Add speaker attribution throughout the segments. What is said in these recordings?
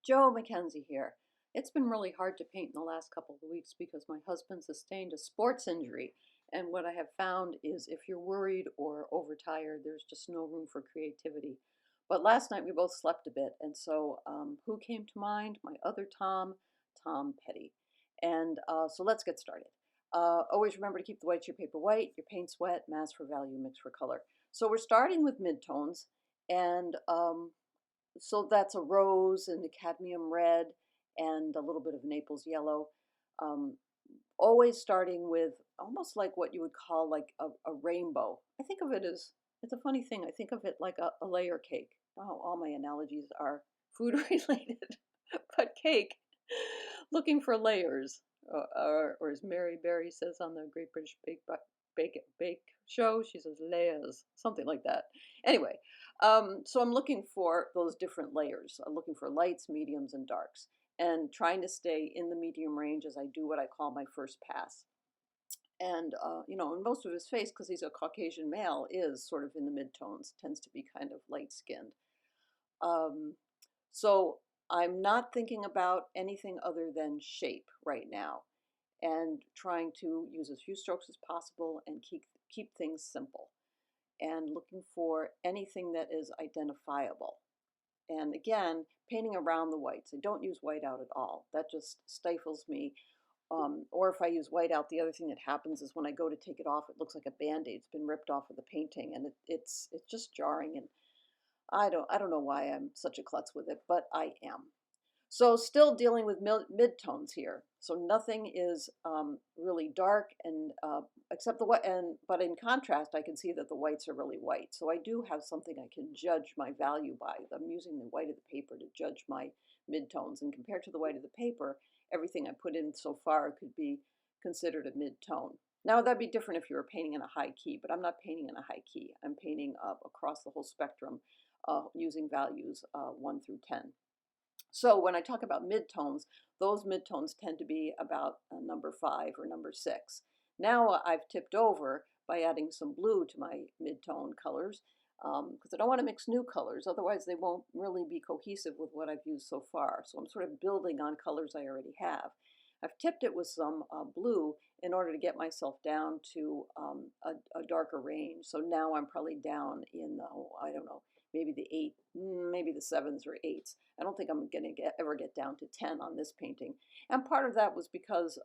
Speaker 1: Joe Mackenzie here. It's been really hard to paint in the last couple of weeks because my husband sustained a sports injury. And what I have found is if you're worried or overtired, there's just no room for creativity. But last night we both slept a bit, and so who came to mind? My other Tom, Tom Petty. And so let's get started. Always remember to keep the whites of your paper white, your paint's wet, mass for value, mix for color. So we're starting with midtones, and so that's a rose and a cadmium red and a little bit of Naples yellow. Um, Always starting with almost like what you would call like a rainbow. I think of it as, it's a funny thing, I think of it like a layer cake. Oh, all my analogies are food related, but cake, looking for layers. Or as Mary Berry says on the Great British Bake Show, she says layers, something like that. Anyway, so I'm looking for those different layers. I'm looking for lights, mediums, and darks, and trying to stay in the medium range as I do what I call my first pass. And, and most of his face, because he's a Caucasian male, is sort of in the midtones, tends to be kind of light skinned. Um, so I'm not thinking about anything other than shape right now and trying to use as few strokes as possible and keep things simple and looking for anything that is identifiable. And again, painting around the whites. I don't use white out at all. That just stifles me. Or if I use white out, the other thing that happens is when I go to take it off, it looks like a Band-Aid's been ripped off of the painting, and it's just jarring. And I don't know why I'm such a klutz with it, but I am. So still dealing with midtones here. So nothing is really dark, and except the white. But in contrast, I can see that the whites are really white. So I do have something I can judge my value by. I'm using the white of the paper to judge my midtones, and compared to the white of the paper, everything I put in so far could be considered a midtone. Now that'd be different if you were painting in a high key, but I'm not painting in a high key. I'm painting across the whole spectrum using values 1 through 10. So when I talk about midtones, those midtones tend to be about number 5 or number 6. Now I've tipped over by adding some blue to my midtone colors because I don't want to mix new colors, otherwise they won't really be cohesive with what I've used so far. So I'm sort of building on colors I already have. I've tipped it with some blue in order to get myself down to a darker range. So now I'm probably down in, I don't know, maybe the 8, maybe the 7s or 8s. I don't think I'm going to ever get down to 10 on this painting. And part of that was because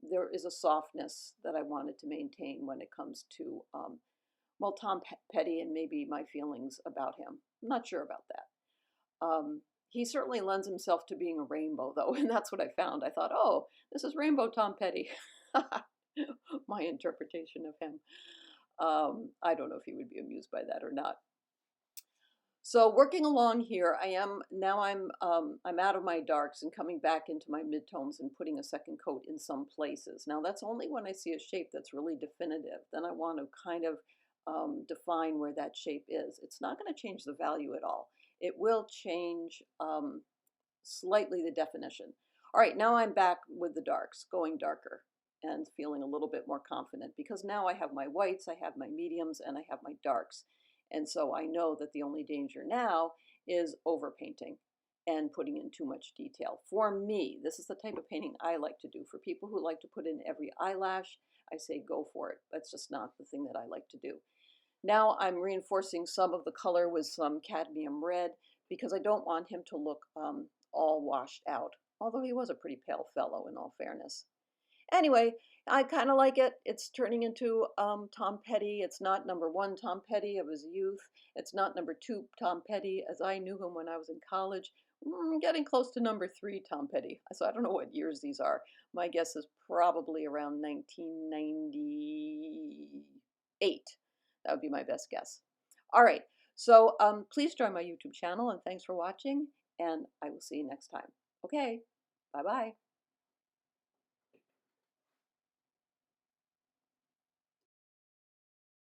Speaker 1: there is a softness that I wanted to maintain when it comes to, well, Tom Petty and maybe my feelings about him. I'm not sure about that. He certainly lends himself to being a rainbow, though, and that's what I found. I thought, oh, this is Rainbow Tom Petty. My interpretation of him. I don't know if he would be amused by that or not. So working along here, I'm out of my darks and coming back into my midtones and putting a second coat in some places. Now that's only when I see a shape that's really definitive. Then I want to kind of define where that shape is. It's not going to change the value at all. It will change slightly the definition. All right, now I'm back with the darks, going darker and feeling a little bit more confident because now I have my whites, I have my mediums, and I have my darks. And so I know that the only danger now is overpainting and putting in too much detail. For me, this is the type of painting I like to do. For people who like to put in every eyelash, I say go for it. That's just not the thing that I like to do. Now I'm reinforcing some of the color with some cadmium red because I don't want him to look all washed out, although he was a pretty pale fellow in all fairness. Anyway, I kind of like it. It's turning into Tom Petty. It's not number 1 Tom Petty of his youth. It's not number 2 Tom Petty as I knew him when I was in college. Getting close to number 3 Tom Petty. So I don't know what years these are. My guess is probably around 1998. That would be my best guess. All right, so please join my YouTube channel, and thanks for watching, and I will see you next time. Okay, bye-bye.